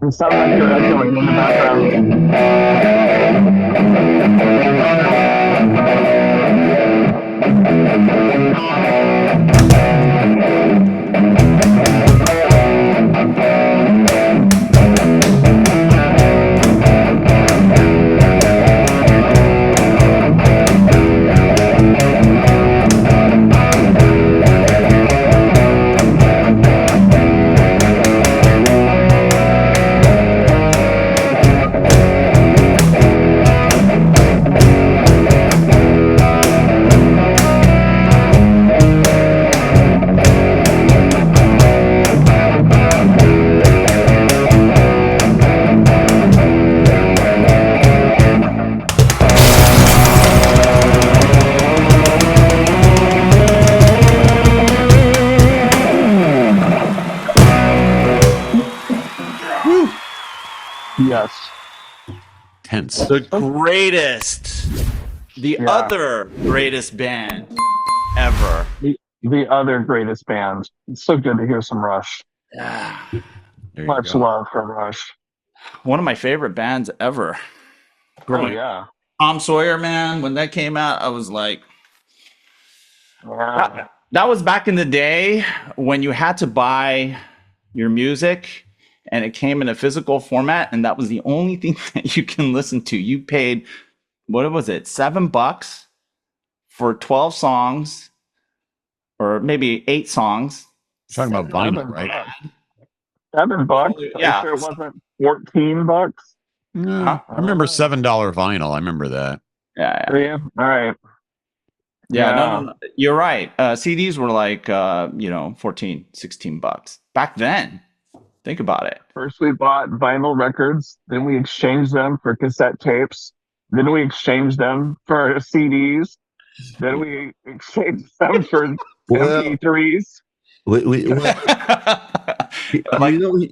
It sounds like you're echoing in the background. Yes. Tense. The greatest, the other greatest band ever. The other greatest band. It's so good to hear some Rush. Much love for Rush. One of my favorite bands ever. Oh, yeah. Tom Sawyer, man, when that came out, I was like, Yeah. that was back in the day when you had to buy your music and it came in a physical format, and that was the only thing that you can listen to. You paid, what was it, $7 for 12 songs, or maybe 8 songs. You're talking about vinyl, right? $7? Yeah. Are you sure it wasn't $14? I remember $7 vinyl. I remember that. Yeah. All right. Yeah, no, you're right. CDs were like, $14, $16 back then. Think about it. First, we bought vinyl records. Then we exchanged them for cassette tapes. Then we exchanged them for CDs. Then we exchanged them for MP3s.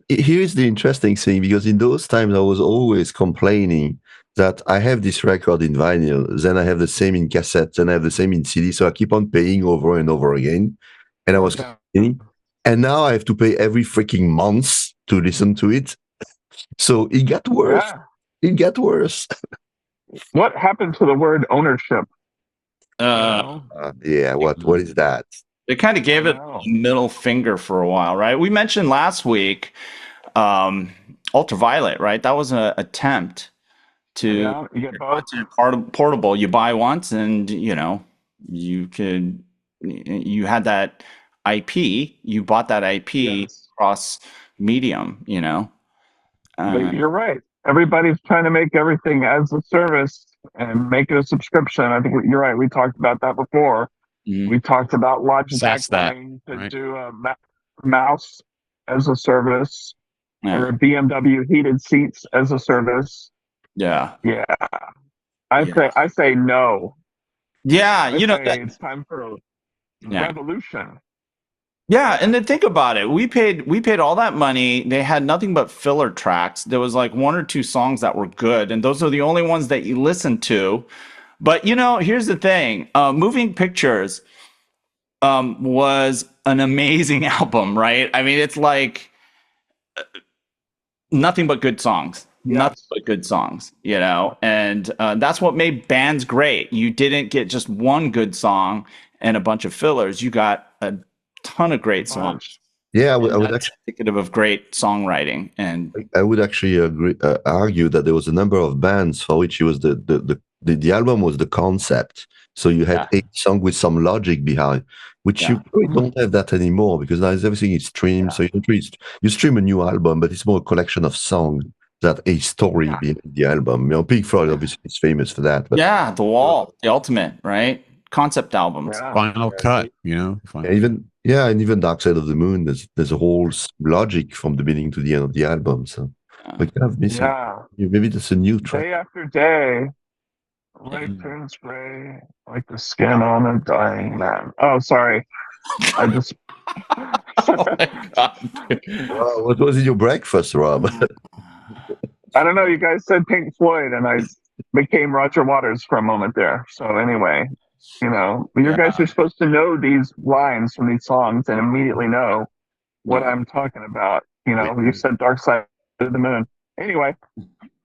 Here's the interesting thing, because in those times I was always complaining that I have this record in vinyl, then I have the same in cassette, then I have the same in CD, so I keep on paying over and over again. And I was complaining. And now I have to pay every freaking month to listen to it. So it got worse. Yeah. It got worse. What happened to the word ownership? What is that? They kind of gave it a middle finger for a while, right? We mentioned last week Ultraviolet, right? That was an attempt to you get both. Portable. You buy once, and you had that IP. You bought that IP across medium. But you're right. Everybody's trying to make everything as a service and make it a subscription. I think you're right. We talked about that before. We talked about Logitech wanting to do a mouse as a service, or BMW heated seats as a service. Yeah. I say no. Yeah, it's time for a revolution. Yeah, and then think about it. We paid all that money. They had nothing but filler tracks. There was like 1 or 2 songs that were good, and those are the only ones that you listen to. But here's the thing. Moving Pictures was an amazing album, right? I mean, it's like nothing but good songs. Nothing but good songs, and that's what made bands great. You didn't get just one good song and a bunch of fillers. You got a ton of great songs. Yeah, I would actually indicative of great songwriting, and I would actually argue that there was a number of bands for which it was the album was the concept. So you had 8 songs with some logic behind, which you probably don't have that anymore, because now everything is streamed. So you stream a new album, but it's more a collection of songs that a story behind the album. Pink Floyd obviously is famous for that. But The Wall, the ultimate, right? Concept albums. Final cut, and even Dark Side of the Moon, there's a whole logic from the beginning to the end of the album. So we kind of missing. Maybe that's a new track. Day after day, life turns gray like the skin on a dying man. Oh, sorry. I just. Oh my God. What was in your breakfast, Rob? I don't know. You guys said Pink Floyd, and I became Roger Waters for a moment there. So anyway, you guys are supposed to know these lines from these songs and immediately know what I'm talking about. You said Dark Side to the moon. Anyway.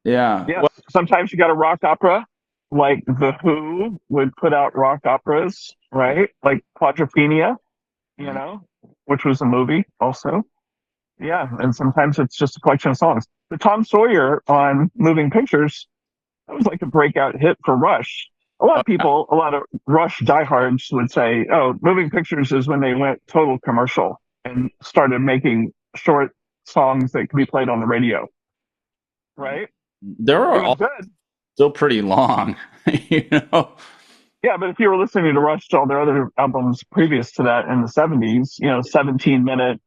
Yeah. Yes. Sometimes you got a rock opera, like the Who would put out rock operas, right? Like Quadrophenia, which was a movie also. Yeah. And sometimes it's just a collection of songs. The Tom Sawyer on Moving Pictures, that was like a breakout hit for Rush. A lot of Rush diehards would say, oh, Moving Pictures is when they went total commercial and started making short songs that could be played on the radio. Right? They're all good. Still pretty long, Yeah, but if you were listening to Rush to all their other albums previous to that in the 70s, 17-minute,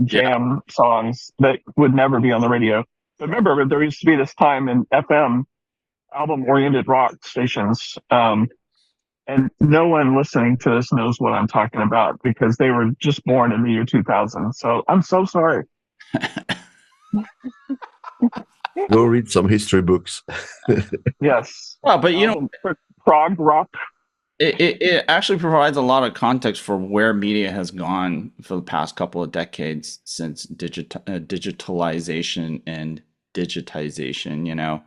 jam songs that would never be on the radio. But remember, there used to be this time in FM, album-oriented rock stations, and no one listening to this knows what I'm talking about because they were just born in the year 2000. So I'm so sorry. Go read some history books. Yes. Well, but prog rock. It actually provides a lot of context for where media has gone for the past couple of decades since digitalization and digitization.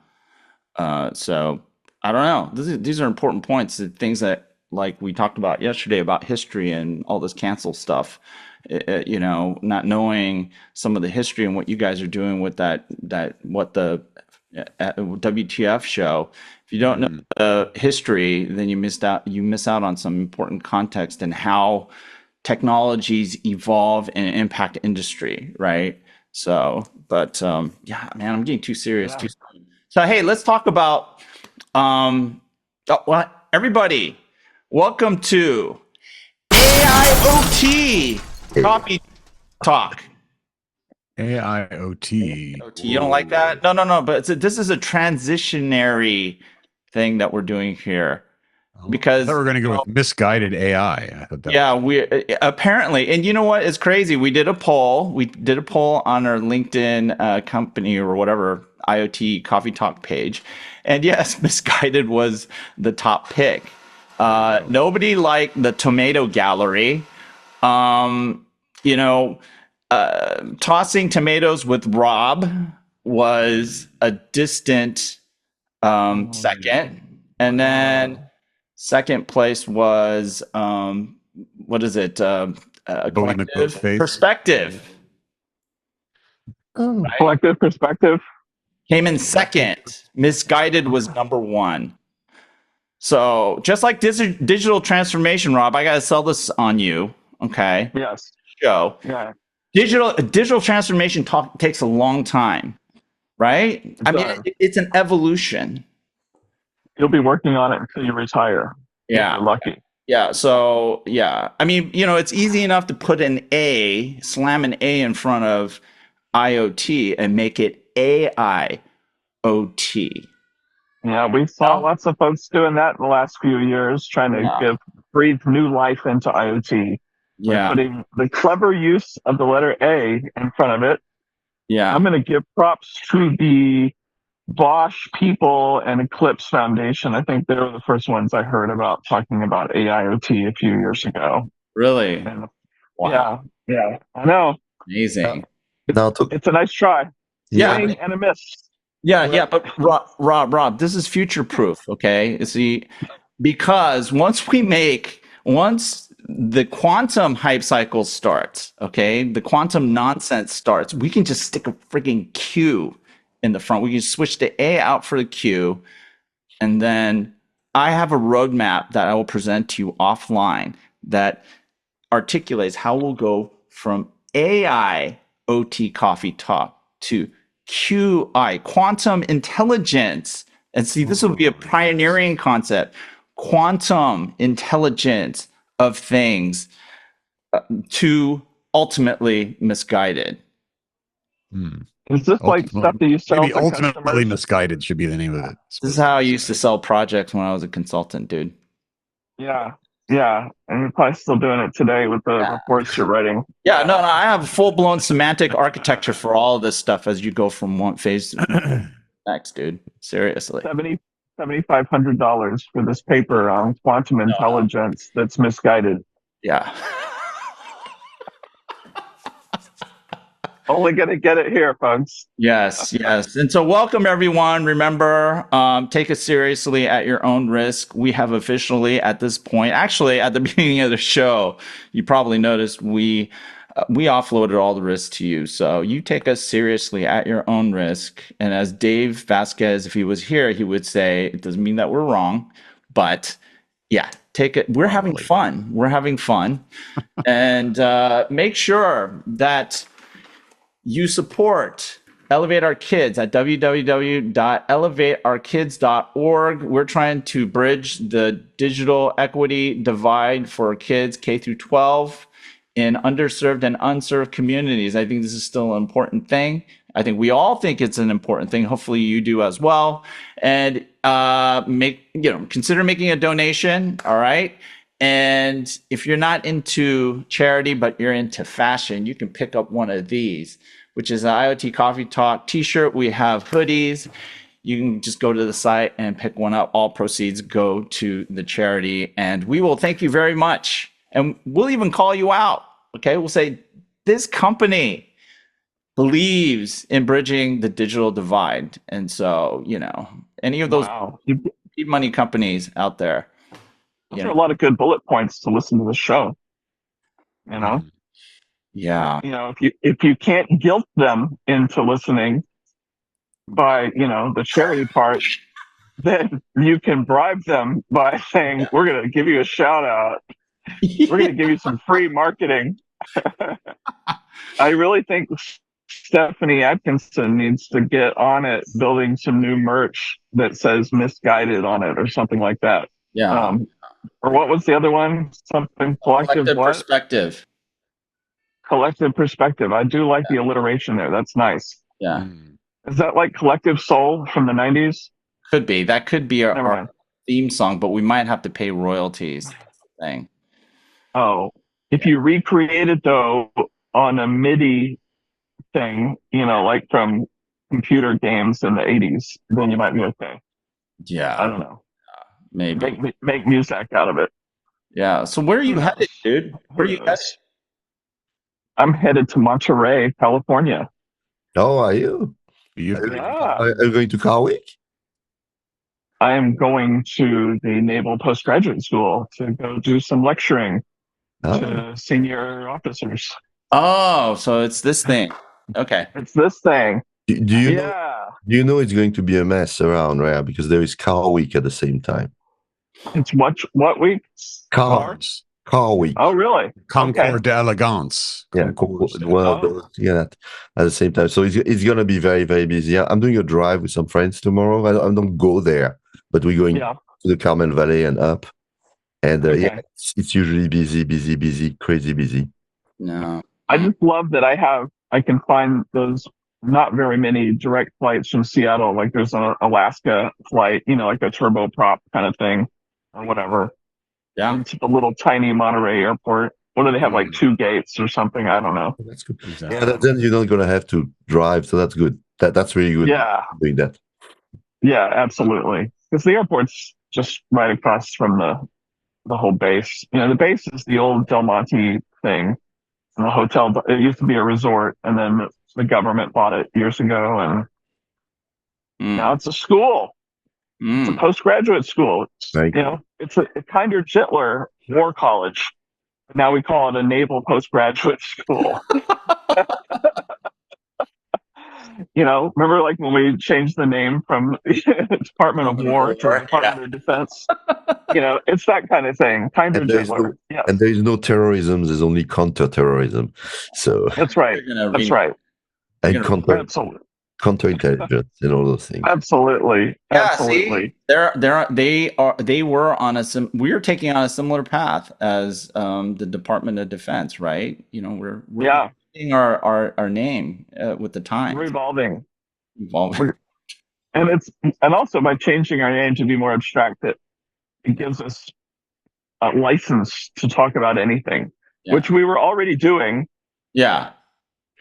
So I don't know. These are important points. Things that, like we talked about yesterday about history and all this cancel stuff. Not knowing some of the history and what you guys are doing with what the WTF show. If you don't know the history, then you miss out on some important context and how technologies evolve and impact industry, right? So, but yeah, man, I'm getting too serious. Yeah. So hey, let's talk about everybody. Welcome to AIoT Coffee Talk. AIoT. You don't like that? No. But this is a transitionary thing that we're doing here, because we're going to go with misguided AI. We apparently, and you know what? It's crazy. We did a poll. On our LinkedIn company or whatever IoT Coffee Talk page, and yes, Misguided was the top pick. Nobody liked the tomato gallery. Tossing tomatoes with Rob was a distant second. And then second place was, what is it? Collective Perspective. Right? Collective Perspective came in second. Misguided was number one. So just like digital transformation, Rob, I got to sell this on you. Okay. Yes. Show. Yeah. Digital transformation takes a long time, right? It's an evolution. You'll be working on it until you retire. Yeah. If you're lucky. Yeah. So, yeah. It's easy enough to put slam an A in front of IoT and make it AIoT. Yeah, we saw lots of folks doing that in the last few years, trying to breathe new life into IoT. Yeah. Putting the clever use of the letter A in front of it. Yeah. I'm going to give props to the Bosch people and Eclipse Foundation. I think they were the first ones I heard about talking about AIoT a few years ago. Really? And, wow. Yeah. I know. Amazing. It's a nice try. Yeah. Swing and a miss. Yeah. But Rob, this is future proof. Okay. See, because once the quantum hype cycle starts, okay, the quantum nonsense starts, we can just stick a freaking Q in the front. We can switch the A out for the Q. And then I have a roadmap that I will present to you offline that articulates how we'll go from AIoT Coffee Talk to QI, quantum intelligence. And see, this will be a pioneering concept. Quantum intelligence of things to ultimately misguided. Is this like stuff that you sell? Maybe ultimately misguided should be the name of it. This is how I used to sell projects when I was a consultant, dude. Yeah. And you're probably still doing it today with the reports you're writing. Yeah, no, I have full-blown semantic architecture for all of this stuff as you go from one phase to the next, dude. Seriously. $7,500 for this paper on quantum intelligence that's misguided. Yeah. Only going to get it here, folks. Yes. And so welcome, everyone. Remember, take it seriously at your own risk. We have officially at this point, actually at the beginning of the show, you probably noticed we offloaded all the risks to you. So you take us seriously at your own risk. And as Dave Vasquez, if he was here, he would say, it doesn't mean that we're wrong, but yeah, take it. We're having fun. And make sure that you support Elevate Our Kids at www.elevateourkids.org. We're trying to bridge the digital equity divide for kids K through 12 in underserved and unserved communities. I think this is still an important thing. I think we all think it's an important thing. Hopefully you do as well. And consider making a donation. All right. And if you're not into charity, but you're into fashion, you can pick up one of these, which is an IoT Coffee Talk t-shirt. We have hoodies. You can just go to the site and pick one up. All proceeds go to the charity. And we will thank you very much. And we'll even call you out. Okay. We'll say, this company believes in bridging the digital divide. And so, any of those seed money companies out there. Those are a lot of good bullet points to listen to the show. Yeah. If you can't guilt them into listening by, the charity part, then you can bribe them by saying, we're going to give you a shout out. We're going to give you some free marketing. I really think Stephanie Atkinson needs to get on it, building some new merch that says Misguided on it or something like that. Yeah. Or what was the other one? Something collective perspective. Collective perspective. I do like the alliteration there. That's nice. Yeah. Is that like Collective Soul from the 90s? Could be. That could be our theme song, but we might have to pay royalties. Thing. Oh, if you recreate it though on a MIDI thing, like from computer games in the 80s, then you might be okay. Yeah. I don't know. Maybe. Make music out of it. Yeah. So where are you headed, dude? Where are you headed? I'm headed to Monterey, California. Oh, are you? Are you going to KARAOKE? I am going to the Naval Postgraduate School to go do some lecturing to senior officers. Oh, so it's this thing. Okay. It's this thing. Do you know it's going to be a mess around, right? Because there is KARAOKE at the same time. It's what week? KARAOKE. Oh, really? Concours d'Elegance. Yeah, at the same time. So it's going to be very, very busy. I'm doing a drive with some friends tomorrow. I don't go there, but we're going to the Carmel Valley and up. And it's usually busy, crazy busy. No. I just love that I can find those not very many direct flights from Seattle. Like there's an Alaska flight, like a turboprop kind of thing or whatever. Yeah. Into the little tiny Monterey airport. What do they have, like 2 gates or something? I don't know. That's good. Exactly. Yeah, then you're not going to have to drive, so that's good. That's really good. Yeah. Doing that. Yeah, absolutely. Because the airport's just right across from the whole base. The base is the old Del Monte thing. And the hotel, it used to be a resort, and then the government bought it years ago, and now it's a school. It's a postgraduate school. It's a Kinder Gentler war college. Now we call it a naval postgraduate school. Remember like when we changed the name from Department of War to Department of Defense? It's that kind of thing. Kinder Gentler. And there is no terrorism. There's only counterterrorism. So that's right. That's right. And counterintelligence and all those things. Absolutely. Yeah, absolutely. They were on we're taking on a similar path as the Department of Defense, right? We're changing our name with the time. Evolving. And also by changing our name to be more abstract, it gives us a license to talk about anything, which we were already doing. Yeah.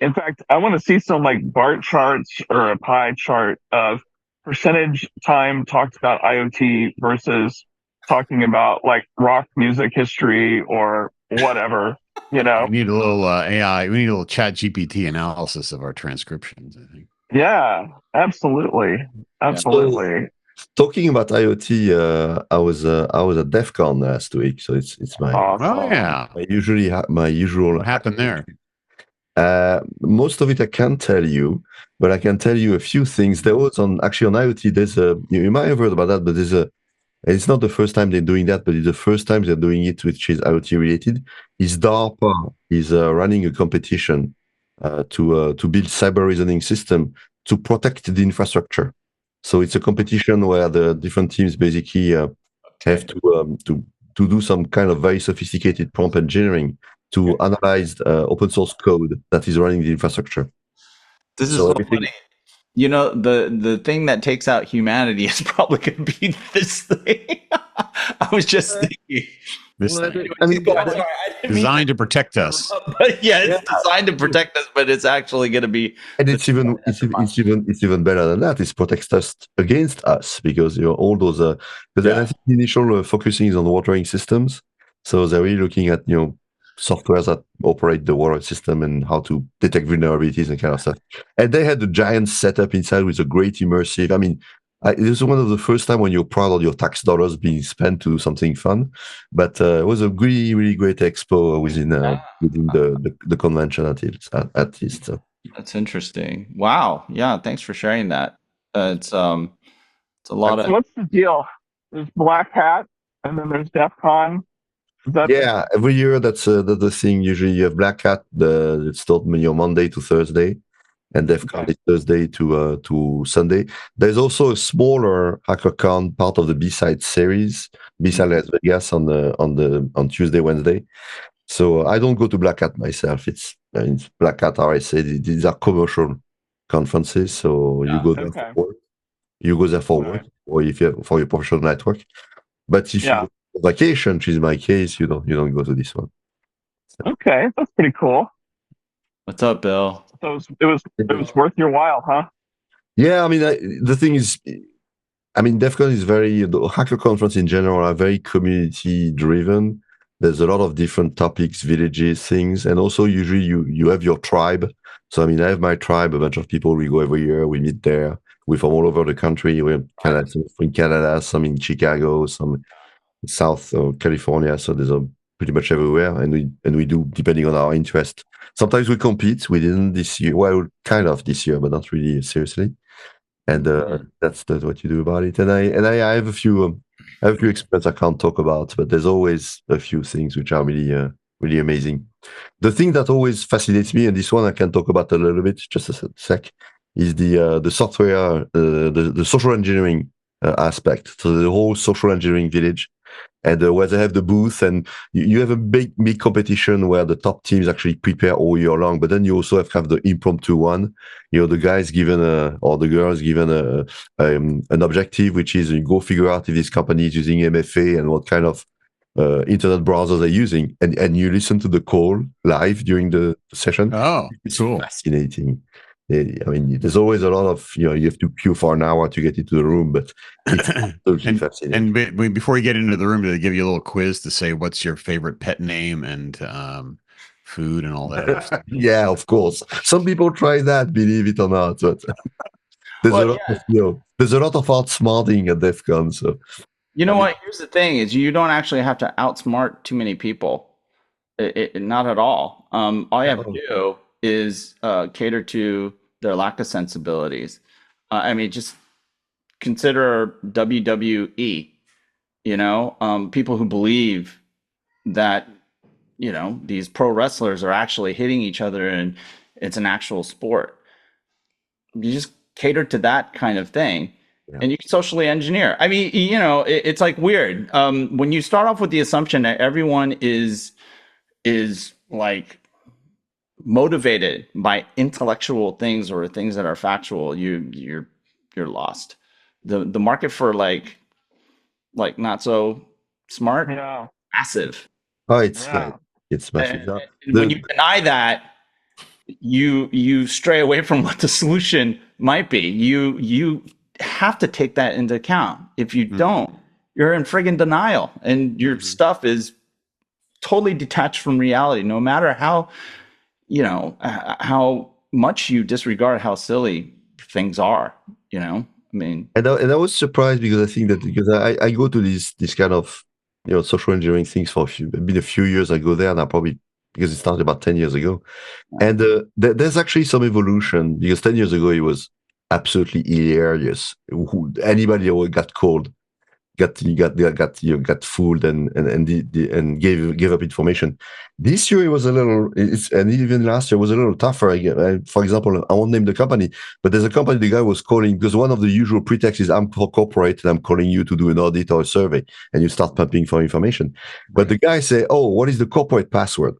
In fact, I want to see some like bar charts or a pie chart of percentage time talked about IoT versus talking about like rock music history or whatever. We need a little AI. We need a little Chat GPT analysis of our transcriptions, I think. Yeah, absolutely. So, talking about IoT, I was at DEF CON last week, so it's my my usual. What happened there? Most of it I can't tell you, but I can tell you a few things. There was on IoT. There's you might have heard about that, but it's not the first time they're doing that, but it's the first time they're doing it, which is IoT related. Is DARPA is running a competition to build cyber reasoning system to protect the infrastructure. So it's a competition where the different teams basically have to do some kind of very sophisticated prompt engineering to analyze open source code that is running the infrastructure. This is so funny. The thing that takes out humanity is probably going to be this thing. I was just thinking. This thing. Designed to protect us. But it's designed to protect us, but it's actually going to be. And it's even better than that. It protects us against us because all those. Because I think the initial focusing is on watering systems, so they're really looking at softwares that operate the water system and how to detect vulnerabilities and kind of stuff. And they had a giant setup inside with a great immersive. I mean, this is one of the first time when you're proud of your tax dollars being spent to do something fun. But it was a really, really great expo within the convention at least. That's interesting. Wow. Yeah. Thanks for sharing that. It's a lot of. What's the deal? There's Black Hat, and then there's DEF CON. Every year that's the thing. Usually you have Black Hat. It's taught Monday to Thursday, and DEF CON is Thursday to Sunday. There's also a smaller HackerCon part of the B-side series, B-side Las Vegas on Tuesday, Wednesday. So I don't go to Black Hat myself. It's Black Hat RSA. These are commercial conferences, so you go there for work. You go there for work, or if you for your professional network. But if you vacation, which is my case, you don't go to this one. So. Okay, that's pretty cool. What's up, Bill? So it was worth your while, huh? Yeah, I mean, the thing is, DEF CON is the hacker conference in general are very community driven. There's a lot of different topics, villages, things, and also usually you have your tribe. So I have my tribe, a bunch of people. We go every year. We meet there. We're from all over the country. We're in Canada, some in Chicago, some in South California. So there's pretty much everywhere, and we do depending on our interest. Sometimes we compete. We didn't this year. Well, kind of this year, but not really seriously. And that's what you do about it. And I have a few experiments I can't talk about, but there's always a few things which are really really amazing. The thing that always fascinates me, and this one I can talk about a little bit, just a sec, is the software, the social engineering aspect. So the whole social engineering village, and where they have the booth, and you have a big competition where the top teams actually prepare all year long. But then you also have the impromptu one. The guys given or the girls given an objective, which is you go figure out if this company is using MFA and what kind of internet browsers they're using, and you listen to the call live during the session. Oh, it's cool. Fascinating. There's always a lot of, you have to queue for an hour to get into the room, but it's absolutely fascinating. And before you get into the room, do they give you a little quiz to say what's your favorite pet name and food and all that stuff? Yeah, of course. Some people try that, believe it or not. But there's a lot of outsmarting at DEF CON. So what? Here's the thing: is you don't actually have to outsmart too many people. Not at all. All you have to do is cater to their lack of sensibilities. Just consider WWE, people who believe that, these pro wrestlers are actually hitting each other and it's an actual sport. You just cater to that kind of thing. Yeah. And you can socially engineer. It's like weird. When you start off with the assumption that everyone is like motivated by intellectual things or things that are factual, you're lost. The market for like not so smart, massive. Oh, it's massive. And when you deny that, you stray away from what the solution might be. You have to take that into account. If you don't, you're in friggin' denial, and your stuff is totally detached from reality, no matter how, how much you disregard how silly things are, I mean. And I was surprised because I think that because I go to this kind of, social engineering things for been a few years. I go there now, probably because it started about 10 years ago. And there's actually some evolution, because 10 years ago it was absolutely hilarious. Anybody who got called got fooled and gave up information. This year it was a little, and even last year was a little tougher. For example, I won't name the company, but there's a company the guy was calling, because one of the usual pretexts is I'm for corporate and I'm calling you to do an audit or a survey, and you start pumping for information. But the guy say, oh, what is the corporate password?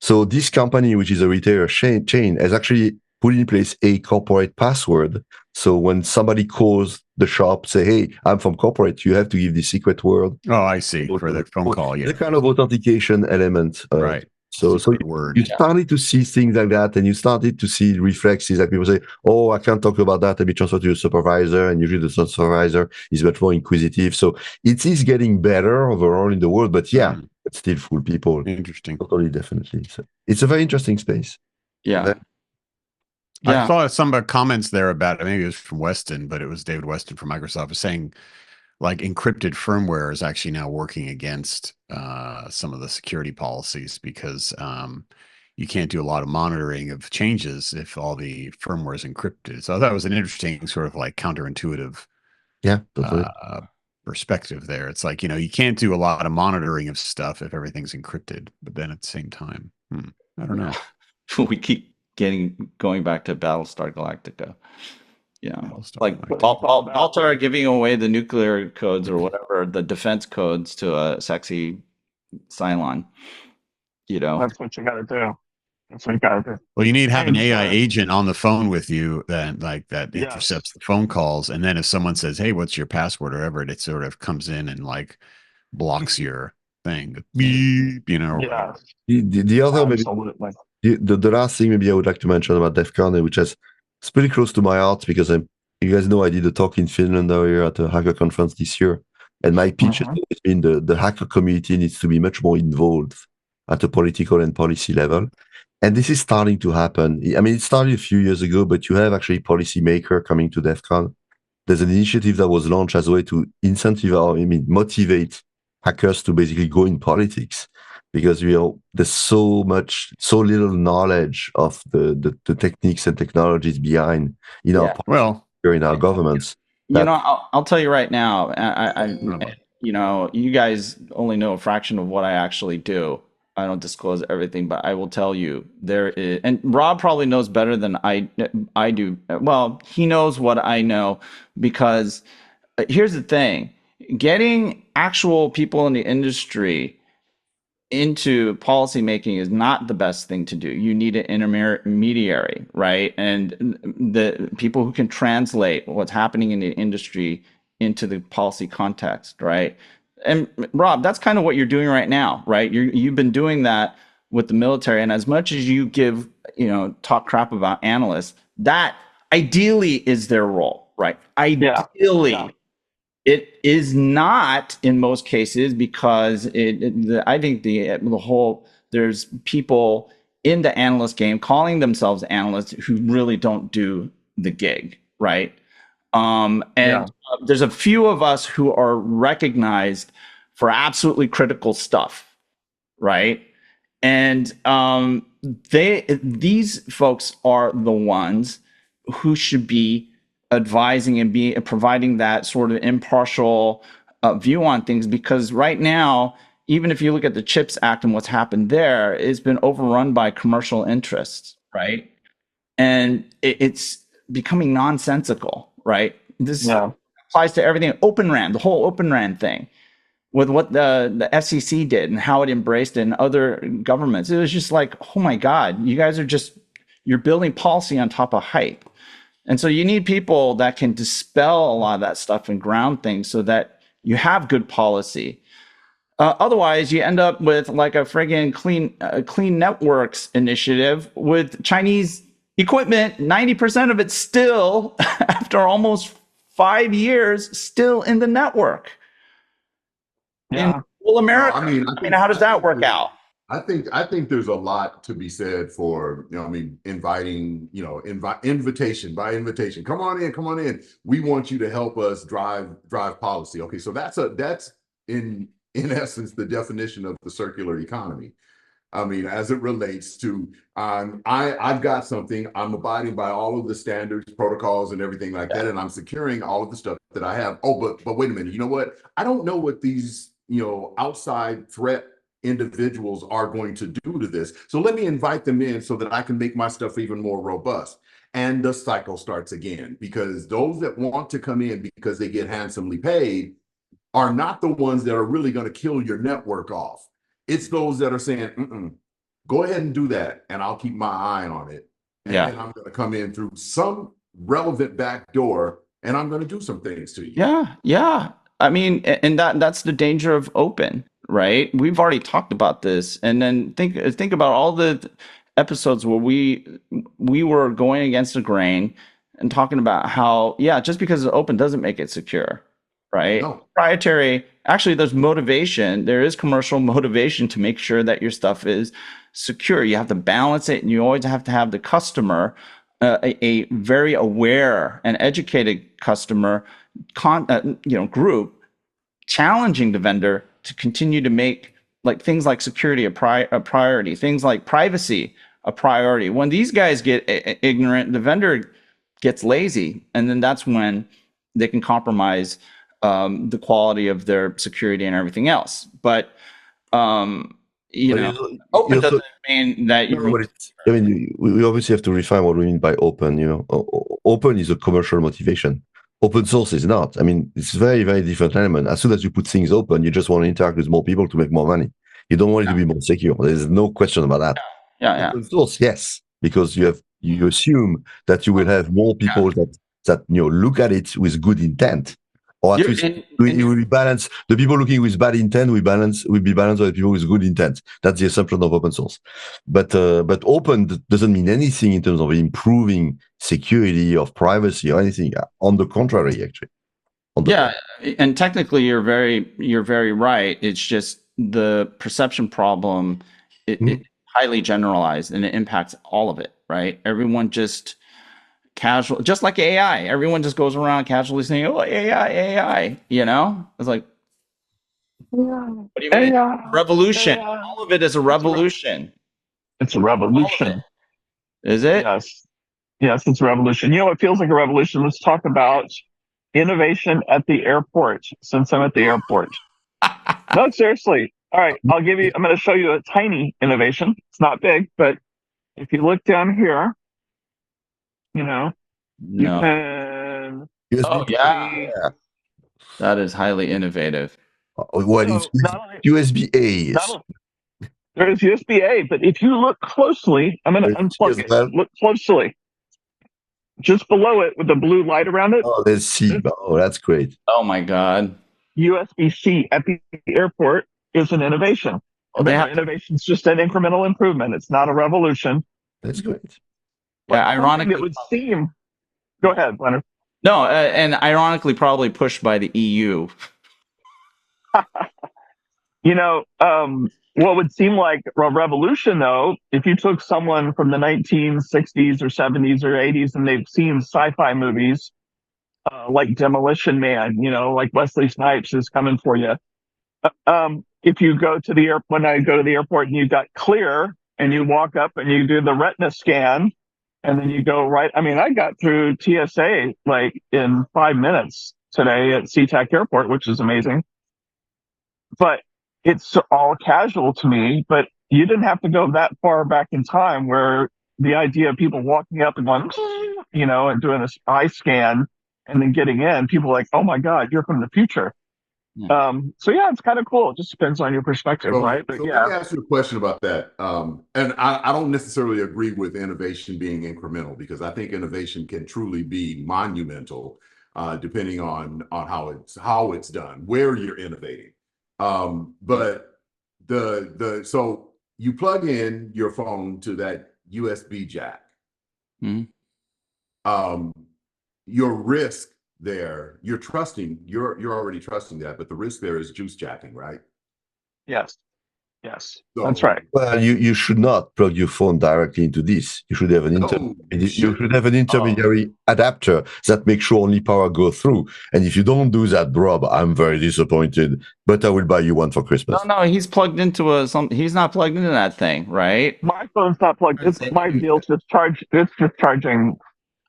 So this company, which is a retailer chain, has actually put in place a corporate password. So when somebody calls the shop, say, hey, I'm from corporate, you have to give the secret word. Oh, I see. For the phone call, yeah. The kind of authentication element. Right. So you started to see things like that, and you started to see reflexes, like people say, oh, I can't talk about that, let me transfer to a supervisor, and usually the supervisor is much more inquisitive. So it is getting better overall in the world, but it's still fool people. Interesting. Totally, definitely. So it's a very interesting space. Yeah. I saw some comments there about it. Maybe it was from Weston, but it was David Weston from Microsoft was saying, like, encrypted firmware is actually now working against some of the security policies, because you can't do a lot of monitoring of changes if all the firmware is encrypted. So that was an interesting sort of like counterintuitive perspective there. It's like, you can't do a lot of monitoring of stuff if everything's encrypted, but then at the same time, I don't know. We keep going back to Battlestar Galactica. Like Baltar giving away the nuclear codes or whatever, the defense codes to a sexy Cylon. That's what you got to do. That's what you got to do. Well, you need to have an AI agent on the phone with you that intercepts the phone calls, and then if someone says, "Hey, what's your password?" or whatever, it sort of comes in and like blocks your thing. Beep, Yeah. The other absolutely. The last thing maybe I would like to mention about DEF CON, which is pretty close to my heart, because you guys know I did a talk in Finland earlier at a hacker conference this year, and my pitch has always been the hacker community needs to be much more involved at the political and policy level. And this is starting to happen. I mean, it started a few years ago, but you have actually policymaker coming to DEF CON. There's an initiative that was launched as a way to motivate hackers to basically go in politics, because there's so little knowledge of the techniques and technologies behind in our governments. I'll tell you right now, you guys only know a fraction of what I actually do. I don't disclose everything, but I will tell you there is, and Rob probably knows better than I do. Well, he knows what I know, because here's the thing: getting actual people in the industry into policy making is not the best thing to do. You need an intermediary, right? And the people who can translate what's happening in the industry into the policy context, right? And Rob, that's kind of what you're doing right now, right? You've been doing that with the military, and as much as you talk crap about analysts, that ideally is their role, right? Ideally. It is not in most cases, because I think there's people in the analyst game calling themselves analysts who really don't do the gig, right? There's a few of us who are recognized for absolutely critical stuff, right? And these folks are the ones who should be advising and providing that sort of impartial view on things, because right now, even if you look at the CHIPS Act and what's happened there, it's been overrun by commercial interests, right? And it's becoming nonsensical, right? This applies to everything. Open RAN, the whole Open RAN thing, with what the FCC did and how it embraced it in other governments. It was just like, oh my God, you guys you're building policy on top of hype. And so you need people that can dispel a lot of that stuff and ground things so that you have good policy. Otherwise, you end up with like a friggin' clean networks initiative with Chinese equipment, 90% of it still, after almost 5 years, still in the network. Yeah. Well, America. I mean, how does that work out? I think there's a lot to be said for, inviting, invitation by invitation. Come on in. We want you to help us drive policy. Okay, so that's in essence the definition of the circular economy. I mean, as it relates to, I've got something, I'm abiding by all of the standards, protocols, and everything like that, and I'm securing all of the stuff that I have. Oh, but wait a minute, you know what? I don't know what these, outside threat individuals are going to do to this. So let me invite them in so that I can make my stuff even more robust. And the cycle starts again, because those that want to come in because they get handsomely paid are not the ones that are really going to kill your network off. It's those that are saying, go ahead and do that, and I'll keep my eye on it. And then I'm going to come in through some relevant back door, and I'm going to do some things to you. Yeah. I mean, and that's the danger of open, right? We've already talked about this. And then think about all the episodes where we were going against the grain and talking about how, just because it's open doesn't make it secure. Right? No. Proprietary, actually, there's motivation. There is commercial motivation to make sure that your stuff is secure. You have to balance it, and you always have to have the customer, a very aware and educated customer group, challenging the vendor to continue to make things like security a priority, things like privacy a priority. When these guys get ignorant, the vendor gets lazy, and then that's when they can compromise the quality of their security and everything else. But open doesn't mean that we obviously have to refine what we mean by open. Open is a commercial motivation. Open source is not. I mean, it's very, very different element. As soon as you put things open, you just want to interact with more people to make more money. You don't want it to be more secure. There's no question about that. Open source, yes, because you assume that you will have more people that look at it with good intent. Or at least we will balance the people looking with bad intent. Will be balanced by the people with good intent. That's the assumption of open source. But open doesn't mean anything in terms of improving security of privacy or anything. On the contrary, actually. And technically, you're very right. It's just the perception problem. It's highly generalized, and it impacts all of it. Right? Everyone just casual, just like AI. Everyone just goes around casually saying, "Oh, AI." It's like, what do you mean? AI, revolution. AI. All of it is a revolution. It's a revolution. Is it? Yes, it's a revolution. It feels like a revolution. Let's talk about innovation at the airport, since I'm at the airport. No, seriously. All right, I'm going to show you a tiny innovation. It's not big, but if you look down here, you can. Oh, yeah. That is highly innovative. What is USB-A? There is USB-A, but if you look closely, I'm going to unplug it. Look closely. Just below it with the blue light around it. Oh, there's C. Oh, that's great. Oh, my God. USB-C at the airport is an innovation. Innovation is just an incremental improvement. It's not a revolution. That's great. Yeah, ironically, it would seem. Go ahead, Leonard. No, and ironically, probably pushed by the EU. What would seem like a revolution, though, if you took someone from the 1960s or 70s or 80s and they've seen sci-fi movies like Demolition Man, like Wesley Snipes is coming for you. If you go to the airport, when I go to the airport and you got clear and you walk up and you do the retina scan and then you go right. I mean, I got through TSA in 5 minutes today at SeaTac Airport, which is amazing. But it's all casual to me, but you didn't have to go that far back in time where the idea of people walking up and going, and doing this eye scan and then getting in, people are like, oh my God, you're from the future. Yeah. It's kind of cool. It just depends on your perspective, right? But let me ask you a question about that. And I don't necessarily agree with innovation being incremental, because I think innovation can truly be monumental, depending on how it's done, where you're innovating. But so you plug in your phone to that USB jack. Your risk there, you're already trusting that, but the risk there is juice jacking, right? Yes. Yes, So, that's right. Well, you should not plug your phone directly into this. You should have an you should have an intermediary adapter that makes sure only power goes through. And if you don't do that, Rob, I'm very disappointed. But I will buy you one for Christmas. No, he's plugged into he's not plugged into that thing, right? My phone's not plugged. It's my deal's just charged. It's just charging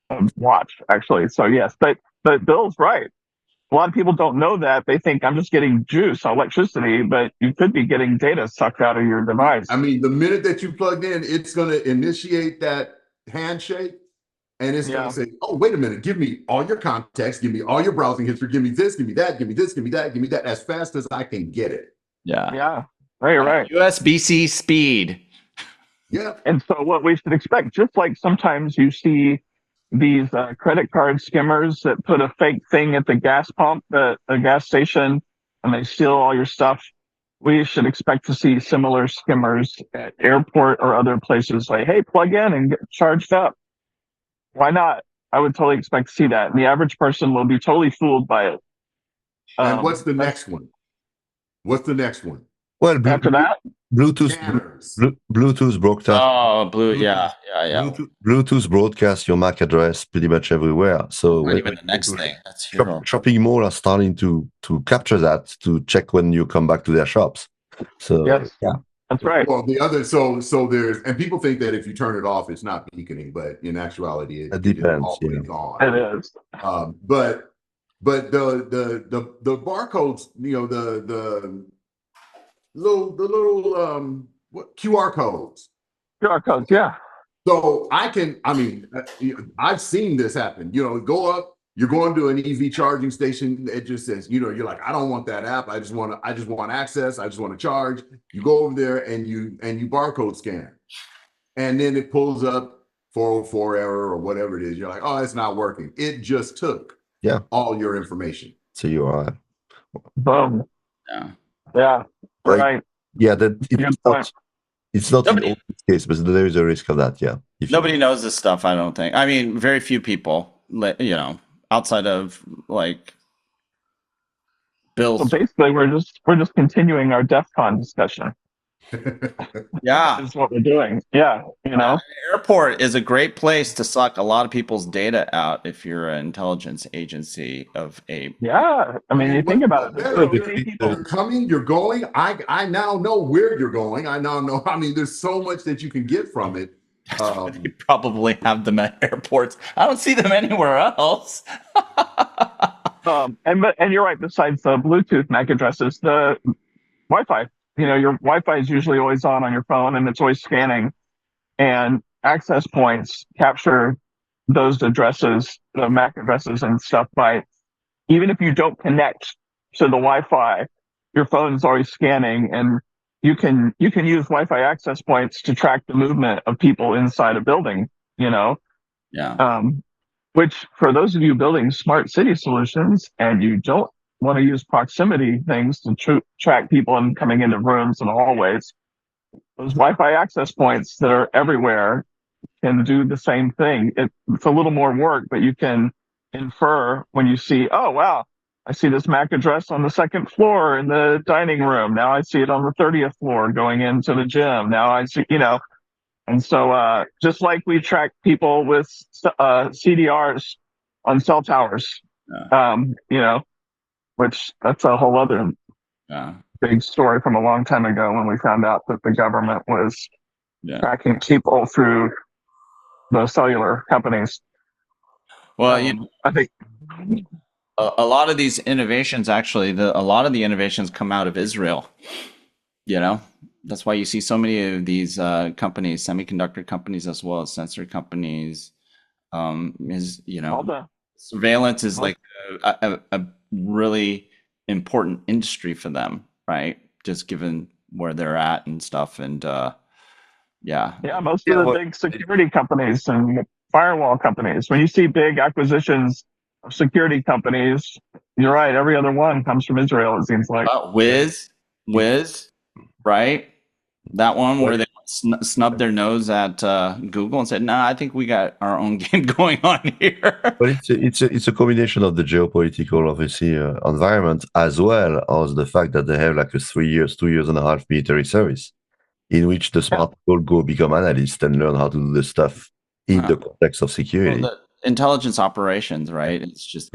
a watch, actually. So yes, but Bill's right. A lot of people don't know that. They think I'm just getting juice, electricity, but you could be getting data sucked out of your device. I mean, the minute that you plugged in, it's going to initiate that handshake, and it's going to say, "Oh, wait a minute! Give me all your contacts. Give me all your browsing history. Give me this. Give me that. Give me this. Give me that. Give me that. As fast as I can get it." Yeah. Yeah. Right. USB-C speed. Yeah. And so what we should expect, just like sometimes you see these credit card skimmers that put a fake thing at the gas pump, the gas station, and they steal all your stuff. We should expect to see similar skimmers at airport or other places like, hey, plug in and get charged up. Why not? I would totally expect to see that. And the average person will be totally fooled by it. And what's the next one? What's the next one? Well, after that, Bluetooth broadcast. Oh, yeah. Bluetooth broadcast your MAC address pretty much everywhere. So not even the next thing. That's shopping mall are starting to capture that to check when you come back to their shops. So yes, yeah, that's right. Well, the other so there's, and people think that if you turn it off, it's not beaconing, but in actuality, it depends. It is on. It is. But the barcodes, the little what QR codes. QR codes, yeah. So I've seen this happen. Go up, you're going to an EV charging station. It just says, you're like, I don't want that app. I just want access. I just want to charge. You go over there and you barcode scan, and then it pulls up 404 error or whatever it is. You're like, oh, it's not working. It just took all your information. So you are boom. Yeah. Like, right. Yeah, it's not in all cases, but there is a risk of that. Yeah. Nobody knows this stuff, I don't think. I mean, very few people, outside of like Bill. So basically, we're just continuing our DEF CON discussion. Yeah, that's what we're doing. Yeah, airport is a great place to suck a lot of people's data out if you're an intelligence agency of a. Yeah, I mean, you think about it. You're coming, you're going. I now know where you're going. I now know. I mean, there's so much that you can get from it. You probably have them at airports. I don't see them anywhere else. And you're right. Besides the Bluetooth MAC addresses, the Wi-Fi. Your Wi-Fi is usually always on your phone, and it's always scanning. And access points capture those addresses, the MAC addresses and stuff. By even if you don't connect to the Wi-Fi, your phone is always scanning, and you can use Wi-Fi access points to track the movement of people inside a building. Which for those of you building smart city solutions, and you don't want to use proximity things to track people and coming into rooms and hallways, those Wi-Fi access points that are everywhere can do the same thing. It's a little more work, but you can infer when you see, oh, wow, I see this MAC address on the second floor in the dining room. Now I see it on the 30th floor going into the gym. Now I see, and so just like we track people with CDRs on cell towers, which that's a whole other big story from a long time ago when we found out that the government was tracking people through the cellular companies. Well, I think a lot of these innovations, actually, a lot of the innovations come out of Israel. That's why you see so many of these companies, semiconductor companies, as well as sensor companies. Surveillance is like a really important industry for them, right? Just given where they're at and stuff. And most of the big security companies and firewall companies, when you see big acquisitions of security companies, you're right, every other one comes from Israel, it seems like. Wiz, right? That one where they snubbed their nose at Google and said, "No, I think we got our own game going on here." But it's a combination of the geopolitical, obviously, environment, as well as the fact that they have like a 2.5 years military service, in which the smart people go become analysts and learn how to do the stuff in the context of security. Well, the intelligence operations, right? It's just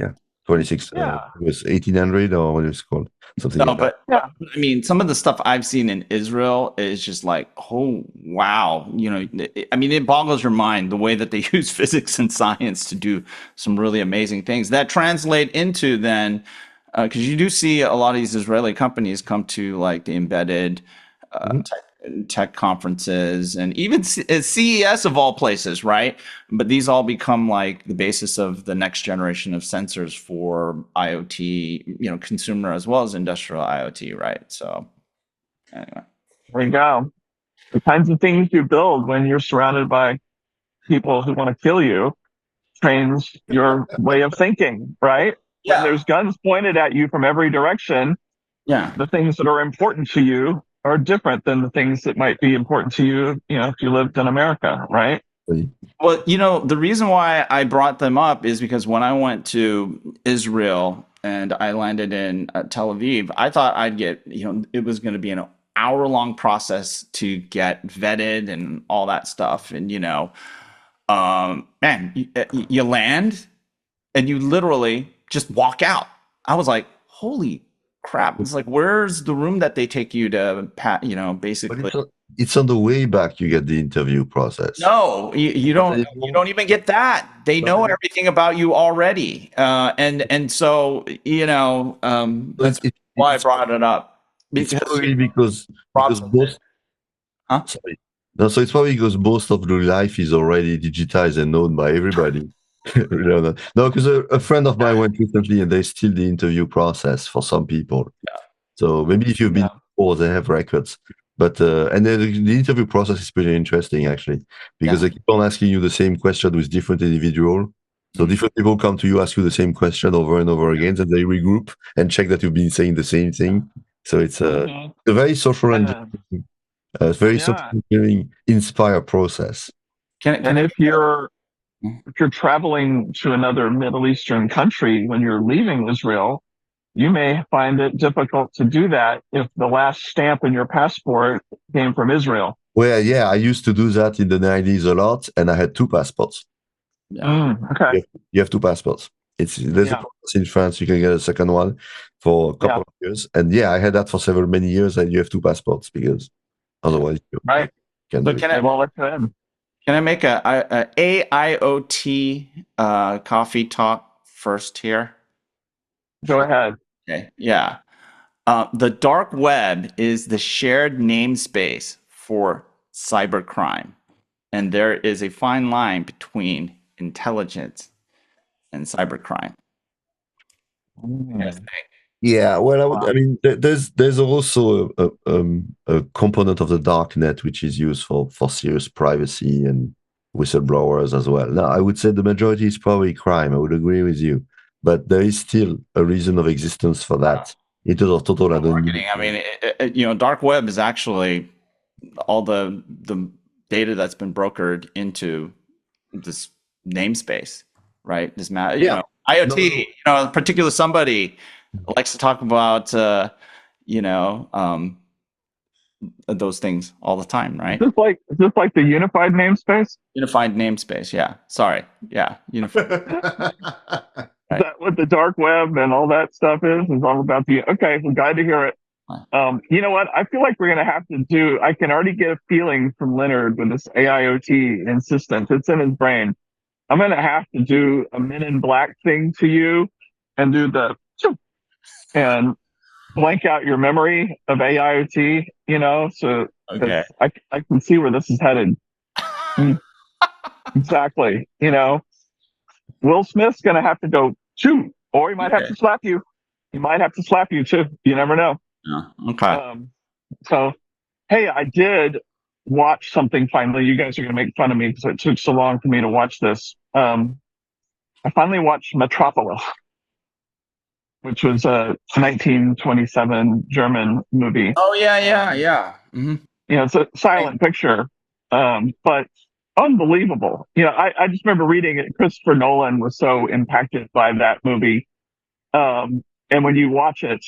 26. It was 1800 or what is it called? Something like that. But I mean, some of the stuff I've seen in Israel is just like, oh wow, I mean, it boggles your mind the way that they use physics and science to do some really amazing things that translate into then, because you do see a lot of these Israeli companies come to like the embedded tech conferences and even CES of all places, right? But these all become like the basis of the next generation of sensors for IoT, consumer as well as industrial IoT, right? So anyway. There you go. The kinds of things you build when you're surrounded by people who want to kill you trains your way of thinking, right? Yeah. When there's guns pointed at you from every direction, the things that are important to you are different than the things that might be important to you, if you lived in America, right? Well, the reason why I brought them up is because when I went to Israel and I landed in Tel Aviv, I thought I'd get, it was going to be an hour-long process to get vetted and all that stuff. And, man, you land and you literally just walk out. I was like, holy crap. It's like, where's the room that they take you to, basically. But it's on the way back you get the interview process. No, you don't even get that. They know everything about you already. And so, that's why I brought it up. It's probably because most, sorry. No, so it's probably because most of the life is already digitized and known by everybody. No, because a friend of mine went recently and they still the interview process for some people. So maybe if you've been before, they have records. But and then the interview process is pretty interesting actually, because they keep on asking you the same question with different individuals. So different people come to you, ask you the same question over and over again, and they regroup and check that you've been saying the same thing. So it's a very social and very social engineering inspired process. If you're traveling to another Middle Eastern country when you're leaving Israel, you may find it difficult to do that if the last stamp in your passport came from Israel. Well, I used to do that in the 90s a lot, and I had 2 passports. Okay. You have 2 passports. There's a process in France. You can get a second one for a couple of years. And I had that for many years, and you have 2 passports because otherwise you can't do it. Can I make a AIoT coffee talk first here? Go ahead. Okay. Yeah. The dark web is the shared namespace for cybercrime. And there is a fine line between intelligence and cybercrime. Yeah, well, I mean, there's also a component of the dark net which is used for serious privacy and whistleblowers as well. Now, I would say the majority is probably crime. I would agree with you, but there is still a reason of existence for that in terms of total marketing. I mean, dark web is actually all the data that's been brokered into this namespace, right? This IoT. Particular somebody likes to talk about, those things all the time, right? Is this like the unified namespace? Unified namespace, yeah. Sorry, yeah. Unified. Is that what the dark web and all that stuff is? It's all about okay, we're glad to hear it. You know what? I feel like we're going to have to do, I can already get a feeling from Leonard with this AIoT insistence. It's in his brain. I'm going to have to do a Men in Black thing to you and do and blank out your memory of AIoT, so I can see where this is headed. Exactly. Will Smith's going to have to go shoot, or he might have to slap you. He might have to slap you too. You never know. Okay. So, hey, I did watch something finally. You guys are going to make fun of me because it took so long for me to watch this. I finally watched Metropolis, which was a 1927 German movie. Oh, yeah. Mm-hmm. it's a silent picture, but unbelievable. I just remember reading it. Christopher Nolan was so impacted by that movie. And when you watch it,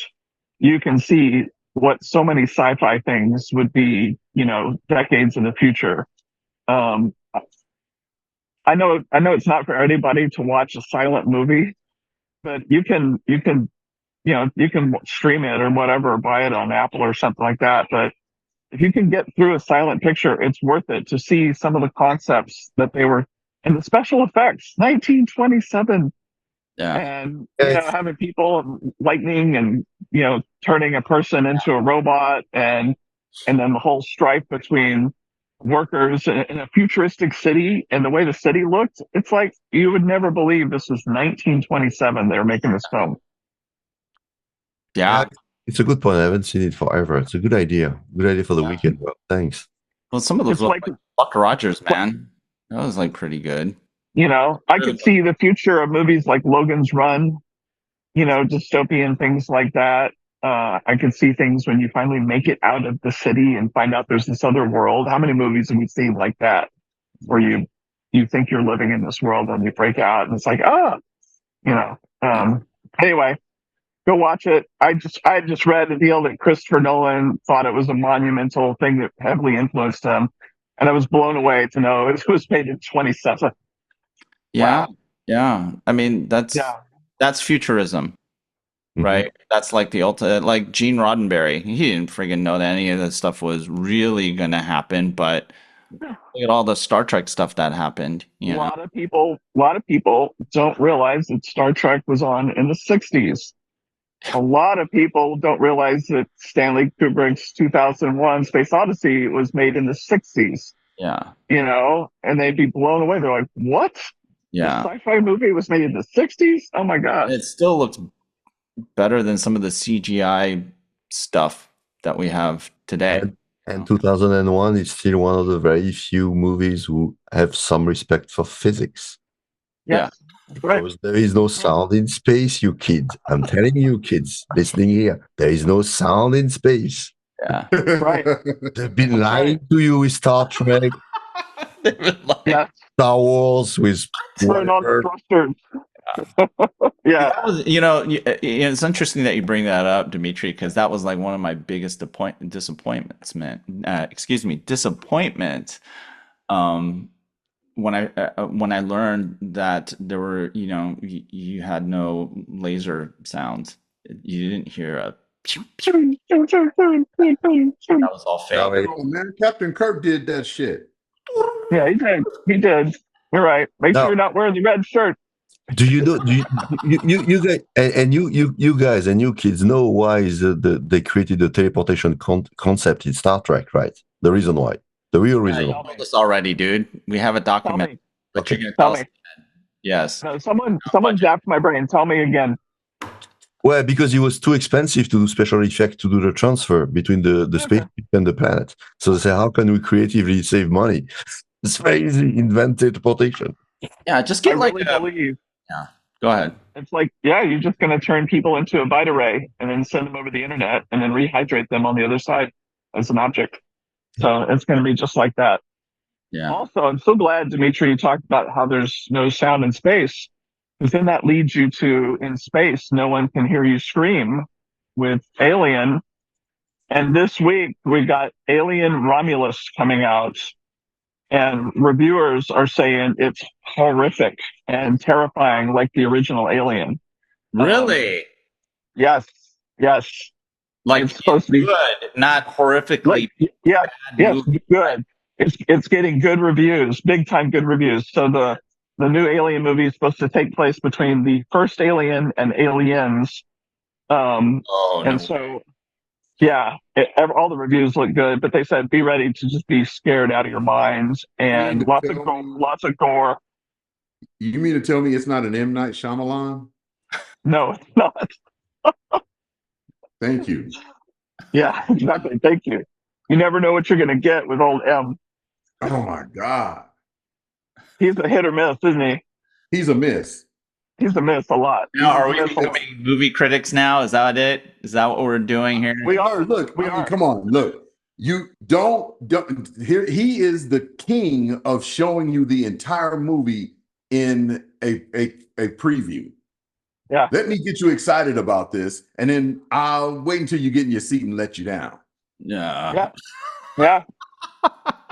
you can see what so many sci-fi things would be, decades in the future. I know it's not for anybody to watch a silent movie, but you can stream it or whatever, or buy it on Apple or something like that. But if you can get through a silent picture, it's worth it to see some of the concepts that they were, and the special effects, 1927. Yeah. And, having people, lightning, and, turning a person into a robot, and then the whole strife between workers in a futuristic city, and the way the city looked, it's like you would never believe this was 1927 they were making this film. Yeah. It's a good point. I haven't seen it forever. It's a good idea. Good idea for the weekend. Well, thanks. Well, some of those look like Buck Rogers, man. That was pretty good. I could see the future of movies like Logan's Run, dystopian things like that. I could see things when you finally make it out of the city and find out there's this other world. How many movies have we seen like that, where you think you're living in this world and you break out and it's like, anyway, go watch it. I just read a deal that Christopher Nolan thought it was a monumental thing that heavily influenced him, and I was blown away to know it was made in 27. Yeah. Wow. Yeah. I mean, that's futurism, right? That's like the ultimate, like Gene Roddenberry. He didn't friggin' know that any of this stuff was really going to happen, but look at all the Star Trek stuff that happened. A lot of people don't realize that Star Trek was on in the 60s. A lot of people don't realize that Stanley Kubrick's 2001 Space Odyssey was made in the 60s. Yeah. And they'd be blown away. They're like, what? Yeah. The sci-fi movie was made in the 60s? Oh my God. It still looks better than some of the CGI stuff that we have today. And 2001 is still one of the very few movies who have some respect for physics. Yeah. Right. Because there is no sound in space, you kids. I'm telling you, kids listening here, there is no sound in space. Yeah. Right. They've been lying to you with Star Trek. Star Wars with whatever. Yeah. That was, it's interesting that you bring that up, Dimitri, because that was like one of my biggest disappointments. When I learned that there were, you had no laser sounds. You didn't hear a pew, pew. That was all fake. Oh, man, Captain Kirk did that shit. Yeah, he did. You're right. Make sure you're not wearing the red shirt. Do you know? You guys and you guys and you kids know why they created the teleportation concept in Star Trek, right? The reason why, the real reason. You told us already, dude. We have a document. But you're gonna tell me. Yes. No, someone zapped my brain. Tell me again. Well, because it was too expensive to do special effects to do the transfer between the spaceship and the planet. So they say, how can we creatively save money? It's very easy. Invent teleportation. Yeah, just get believe. Yeah, go ahead. It's like, you're just going to turn people into a Vita ray and then send them over the internet and then rehydrate them on the other side as an object. So it's going to be just like that. Yeah. Also, I'm so glad, Dimitri, you talked about how there's no sound in space, because then that leads you to, in space, no one can hear you scream with Alien. And this week, we got Alien Romulus coming out. And reviewers are saying it's horrific and terrifying, like the original Alien. Really? Yes. Like it's supposed to be good, not horrifically. Yes, good. It's getting good reviews, big time good reviews. So the new Alien movie is supposed to take place between the first Alien and Aliens. All the reviews look good, but they said be ready to just be scared out of your minds, and lots of gore. You mean to tell me it's not an M. Night Shyamalan? No, it's not. Thank you. Yeah, exactly. Thank you. You never know what you're going to get with old M. Oh my God. He's a hit or miss, isn't he? He's a miss. He's a miss a lot. Now, are we becoming movie critics now? Is that it? Is that what we're doing here? We are. Look, come on. Look, You don't here. He is the king of showing you the entire movie in a preview. Yeah. Let me get you excited about this, and then I'll wait until you get in your seat and let you down. Yeah.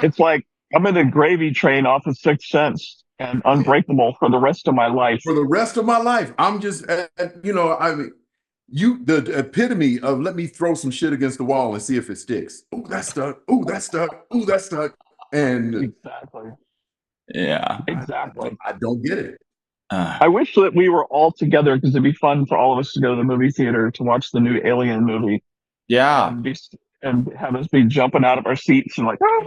It's like I'm in a gravy train off of Sixth Sense and Unbreakable for the rest of my life. For the rest of my life, I'm just, I mean, the epitome of let me throw some shit against the wall and see if it sticks. Oh, that stuck. Oh, that stuck. Oh, that stuck. And exactly. Yeah. Exactly. I don't get it. I wish that we were all together because it'd be fun for all of us to go to the movie theater to watch the new Alien movie. Yeah. And have us be jumping out of our seats and like, oh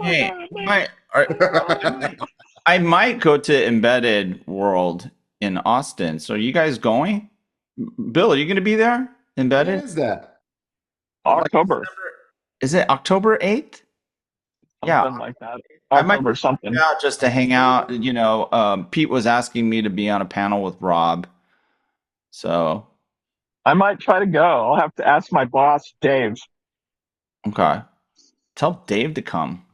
my God, I might go to Embedded World in Austin. So are you guys going? Bill, are you going to be there? Embedded? When is that? October. Like, is it October 8th? Something like that. October something. Yeah, just to hang out. You know, Pete was asking me to be on a panel with Rob. So I might try to go. I'll have to ask my boss, Dave. Okay. Tell Dave to come.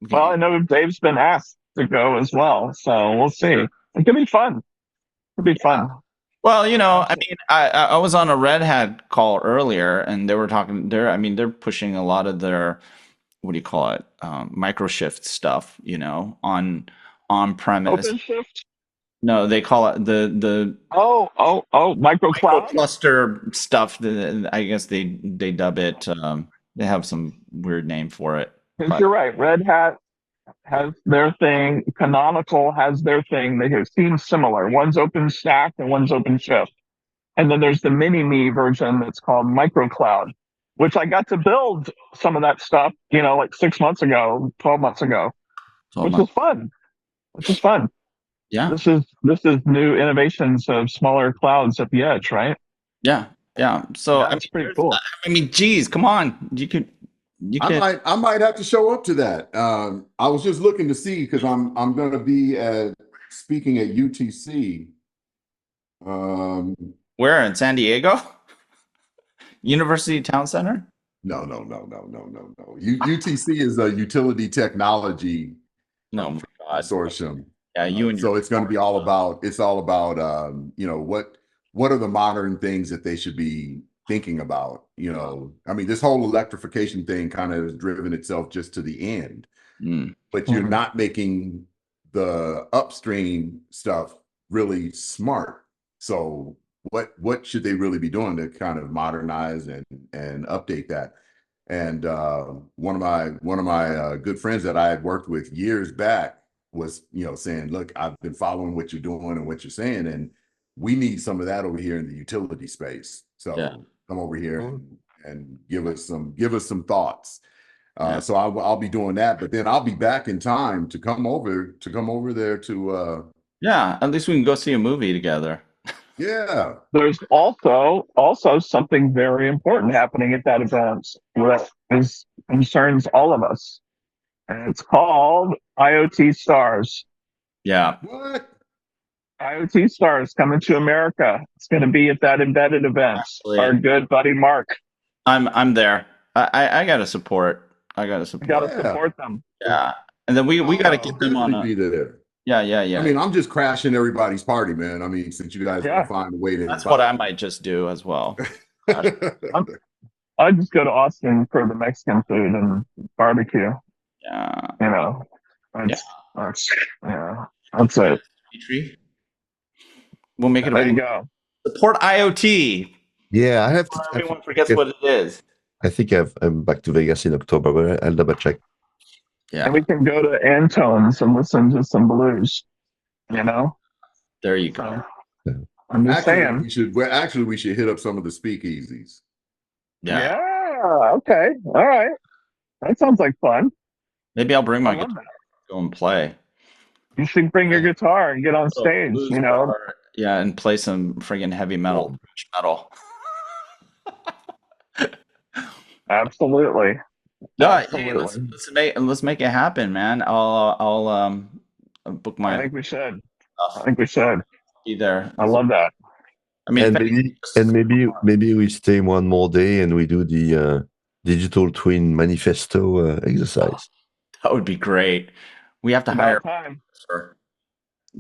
Well, I know Dave's been asked to go as well, so we'll see. It could be fun. It'll be fun. Well, you know, I mean, I was on a Red Hat call earlier, and they were talking. They're pushing a lot of their, what do you call it, microshift stuff. You know, on premise. OpenShift. No, they call it the micro cloud cluster stuff. I guess they dub it. They have some weird name for it. You're right. Red Hat has their thing. Canonical has their thing. They seem similar. One's OpenStack and one's OpenShift. And then there's the mini-me version that's called microcloud, which I got to build some of that stuff, you know, like 6 months ago, 12 months ago, which was fun. Yeah. This is new innovations of smaller clouds at the edge, right? Yeah. So that's pretty cool. I mean, geez, come on. I might have to show up to that. I was just looking to see because I'm going to be speaking at UTC. Where in San Diego? University Town Center? No. UTC is a utility technology consortium. Yeah, so it's going to be all about. It's all about you know, what are the modern things that they should be thinking about. You know, I mean, this whole electrification thing kind of has driven itself just to the end, but you're not making the upstream stuff really smart. So what should they really be doing to kind of modernize and update that? And one of my good friends that I had worked with years back was, you know, saying, look, I've been following what you're doing and what you're saying, and we need some of that over here in the utility space. So come over here and give us some thoughts. So I'll be doing that, but then I'll be back in time to come over there to at least we can go see a movie together. Yeah. There's also something very important happening at that event that concerns all of us. And it's called IoT Stars. Yeah. What? IoT Stars coming to America. It's going to be at that embedded event. Absolutely. Our good buddy Mark. I'm there. I got to support. You got to support them. Yeah. And then we got to get them on be there. Yeah. I mean, I'm just crashing everybody's party, man. I mean, since you guys will find a way to. That's what I might just do as well. I just go to Austin for the Mexican food and barbecue. Yeah. You know. That's it. Dimitri, we'll make it. There you go. Support IoT. Yeah, I have to. Everyone forgets what it is. I think I'm back to Vegas in October, but I'll double check. Yeah. And we can go to Antone's and listen to some blues, you know? There you go. I'm just saying. We should hit up some of the speakeasies. Yeah. Okay. All right. That sounds like fun. Maybe I'll bring my guitar, go and play. You should bring your guitar and get on stage, you know? Yeah, and play some friggin' heavy metal. Absolutely. No, hey, let's make it happen, man. I'll book my. I think we should. Be there. I love that. I mean, maybe we stay one more day and we do the digital twin manifesto exercise. That would be great. We have to hire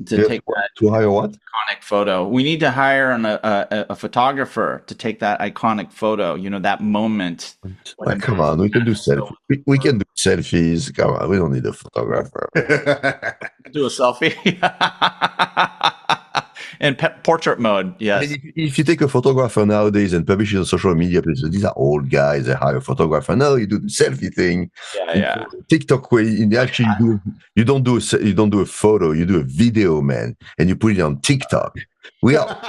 to take that to hire what? iconic photo. We need to hire a photographer to take that iconic photo. You know, that moment. Come on, we can do selfies. We can do selfies. Come on, we don't need a photographer. Do a selfie. In portrait mode, yes. I mean, if you take a photographer nowadays and publish it on social media places, these are old guys. They hire a photographer. No, you do the selfie thing. Yeah. TikTok way. Actually, you don't do a photo. You do a video, man, and you put it on TikTok. We are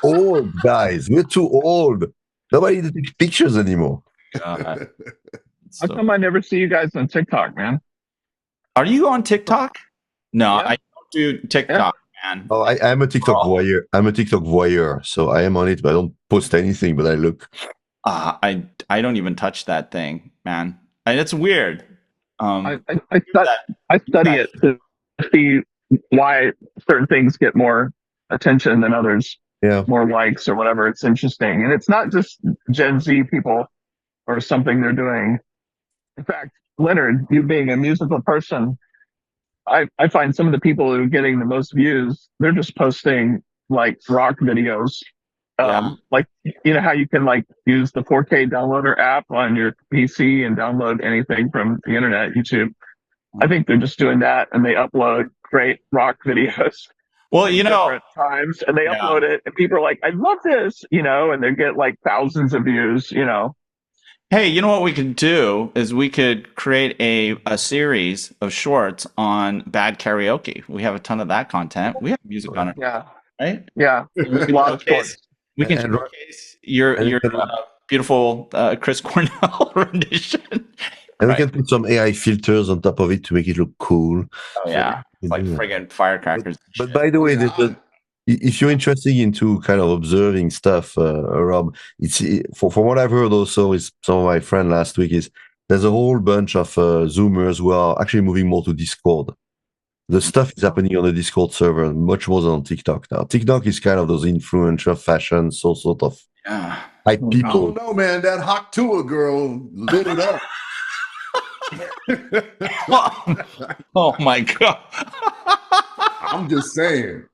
old guys. We're too old. Nobody takes pictures anymore. How come I never see you guys on TikTok, man? Are you on TikTok? No, I don't do TikTok. Yeah. Man. Oh, I'm a TikTok voyeur. I'm a TikTok voyeur, so I am on it, but I don't post anything. But I look. I don't even touch that thing, man. It's weird. I study it to see why certain things get more attention than others. Yeah, more likes or whatever. It's interesting, and it's not just Gen Z people or something they're doing. In fact, Leonard, you being a musical person, I find some of the people who are getting the most views, they're just posting like rock videos. Like, you know how you can like use the 4K downloader app on your PC and download anything from the internet, YouTube. I think they're just doing that, and they upload great rock videos. Well, you know, different times, and they upload it, and people are like, I love this, you know, and they get like thousands of views, you know. Hey, you know what we could do is we could create a series of shorts on bad karaoke. We have a ton of that content. We have music on it. Yeah. Right? Yeah. We can showcase your beautiful Chris Cornell rendition. And we can put some AI filters on top of it to make it look cool. Oh, yeah. Like friggin' firecrackers. But by the way, if you're interested into kind of observing stuff, Rob, it's from what I've heard also is some of my friends last week is there's a whole bunch of Zoomers who are actually moving more to Discord. The stuff is happening on the Discord server much more than on TikTok now. TikTok is kind of those influencer fashion, so sort of hype people. I don't know, man. That Hot Tour girl lit it up. Oh my God. I'm just saying.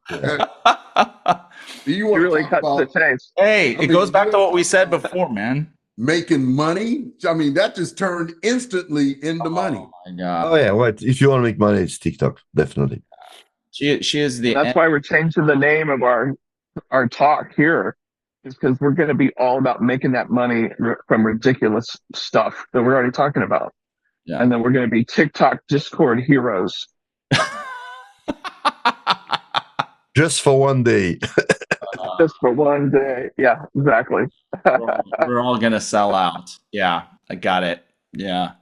You really cut the chase. Hey, it goes back to what we said before, man. Making money. I mean, that just turned instantly into money. Oh my God. Oh yeah, what if you want to make money? It's TikTok, definitely. She is the. That's why we're changing the name of our talk here, is because we're going to be all about making that money from ridiculous stuff that we're already talking about. Yeah. And then we're going to be TikTok Discord heroes. Just for one day. Just for one day. Yeah, exactly. We're all going to sell out. Yeah, I got it. Yeah.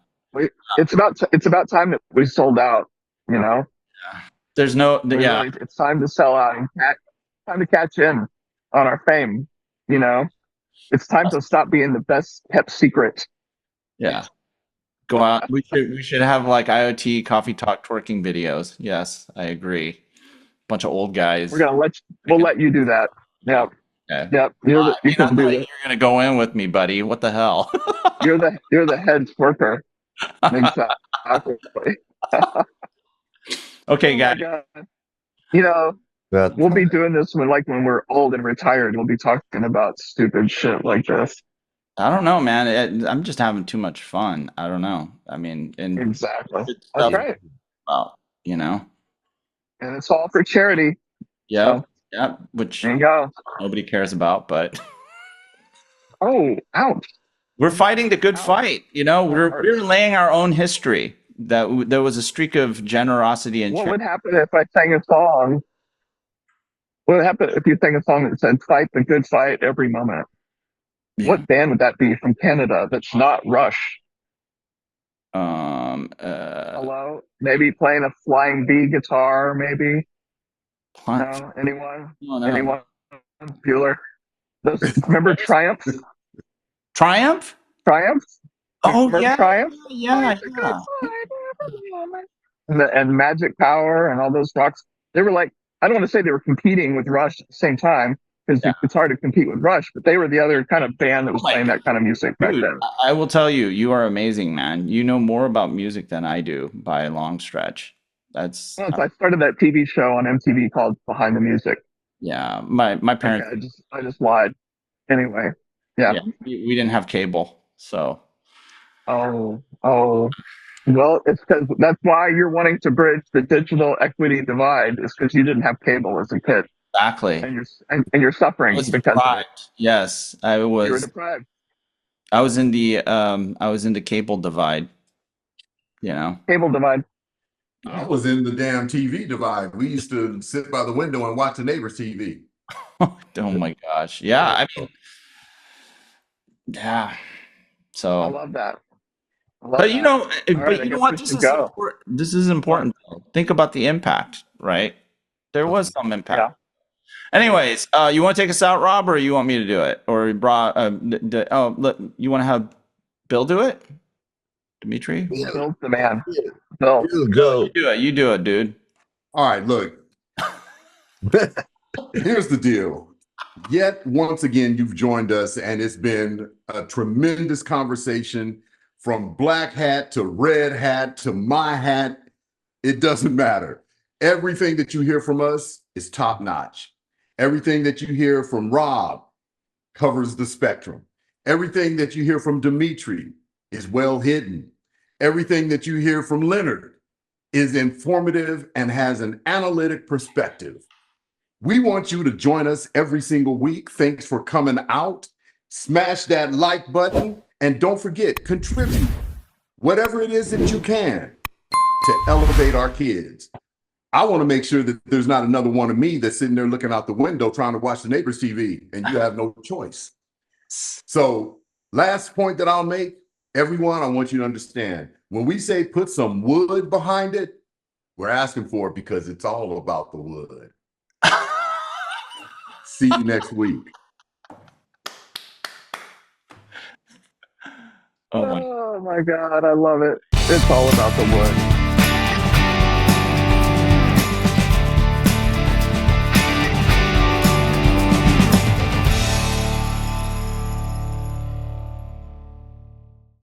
It's about time that we sold out, you know? Yeah. There's no, really, it's time to sell out and time to catch in on our fame, you know? It's time to stop being the best kept secret. Yeah. Go out. We should have like IoT Coffee Talk twerking videos. Yes, I agree. Bunch of old guys. We'll let you do that. Yep. Okay. Yep. You're gonna go in with me, buddy. What the hell? you're the head twerker. Exactly. Okay, guys. You know, we'll be doing this when we're old and retired. We'll be talking about stupid shit like this. I don't know, man. I'm just having too much fun. I don't know. I mean, exactly. That's right. Well, you know. And it's all for charity. Yeah. So, yeah. Which there you go. Nobody cares about, but. Oh, ouch. We're fighting the good fight. You know, we're laying our own history. That there was a streak of generosity and. What would happen if I sang a song? What would happen if you sang a song that said "Fight the good fight every moment"? Yeah. What band would that be from Canada that's not Rush? Hello? Maybe playing a flying V guitar, maybe? No? Anyone? No. Anyone? Bueller? Remember Triumph? Triumph? Oh, yeah. Triumph? Yeah. And Magic Power and all those rocks. They were like, I don't want to say they were competing with Rush at the same time, because it's hard to compete with Rush, but they were the other kind of band that was playing that kind of music back then. I will tell you, you are amazing, man. You know more about music than I do by a long stretch. That's. Well, I started that TV show on MTV called Behind the Music. Yeah, my parents. Okay, I just lied. Anyway, yeah. We didn't have cable, so. Oh. Well, it's because that's why you're wanting to bridge the digital equity divide. Is because you didn't have cable as a kid. Exactly. And you're suffering because deprived. of it. Yes, I was. You were deprived. I was in the cable divide. You know. Cable divide. I was in the damn TV divide. We used to sit by the window and watch the neighbor's TV. Oh my gosh. Yeah, I mean, yeah. So I love that. But you know what? This is important. Think about the impact, right? There was some impact. Yeah. Anyways, you want to take us out, Rob, or you want me to do it? Or you want to have Bill do it? Dimitri? Bill's the man. Bill. Go. You do it, dude. All right, look. Here's the deal. Yet once again, you've joined us, and it's been a tremendous conversation from black hat to red hat to my hat. It doesn't matter. Everything that you hear from us is top notch. Everything that you hear from Rob covers the spectrum. Everything that you hear from Dimitri is well hidden. Everything that you hear from Leonard is informative and has an analytic perspective. We want you to join us every single week. Thanks for coming out. Smash that like button, and don't forget, contribute whatever it is that you can to elevate our kids. I want to make sure that there's not another one of me that's sitting there looking out the window trying to watch the neighbor's TV and you have no choice. So last point that I'll make, everyone, I want you to understand, when we say put some wood behind it, we're asking for it because it's all about the wood. See you next week. Oh my God, I love it. It's all about the wood.